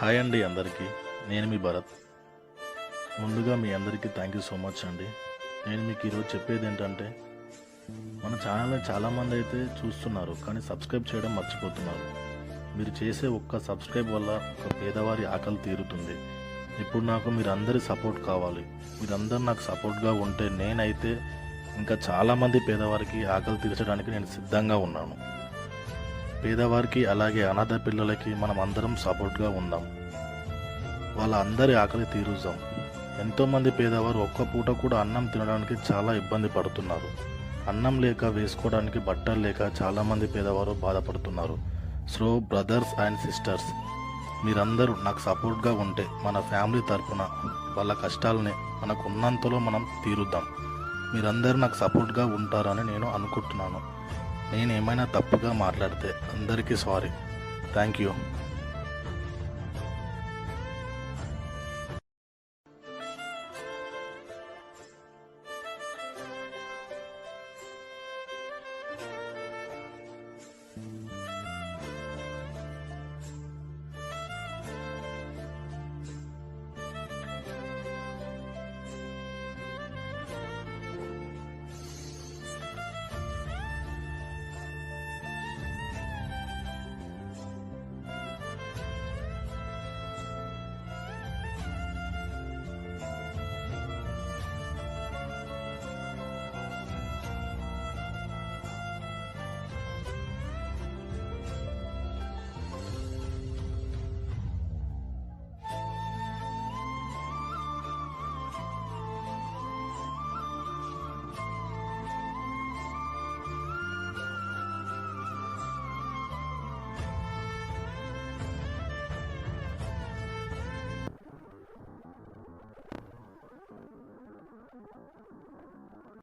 Hi అండి అందరికీ. నేను మీ భరత్. ముందుగా మీ అందరికీ థ్యాంక్ యూ సో మచ్ అండి. నేను మీకు ఈరోజు చెప్పేది ఏంటంటే, మన ఛానల్ని చాలామంది అయితే చూస్తున్నారు, కానీ సబ్స్క్రైబ్ చేయడం మర్చిపోతున్నారు. మీరు చేసే ఒక్క సబ్స్క్రైబ్ వల్ల ఒక పేదవారి ఆకలి తీరుతుంది. ఇప్పుడు నాకు మీరందరి సపోర్ట్ కావాలి. మీరందరూ నాకు సపోర్ట్గా ఉంటే నేనైతే ఇంకా చాలామంది పేదవారికి ఆకలి తీర్చడానికి నేను సిద్ధంగా ఉన్నాను. పేదవారికి అలాగే అనాథ పిల్లలకి మనం అందరం సపోర్ట్గా ఉందాం. వాళ్ళ అందరి ఆకలి తీరుద్దాం. ఎంతోమంది పేదవారు ఒక్క పూట కూడా అన్నం తినడానికి చాలా ఇబ్బంది పడుతున్నారు. అన్నం లేక, వేసుకోవడానికి బట్టలు లేక చాలామంది పేదవారు బాధపడుతున్నారు. సో బ్రదర్స్ అండ్ సిస్టర్స్, మీరందరూ నాకు సపోర్ట్గా ఉంటే మన ఫ్యామిలీ తరఫున వాళ్ళ కష్టాలని మనకు ఉన్నంతలో మనం తీరుద్దాం. మీరందరూ నాకు సపోర్ట్గా ఉంటారని నేను అనుకుంటున్నాను. నేను ఏమైనా తప్పుగా మాట్లాడితే అందరికీ సారీ. Thank you.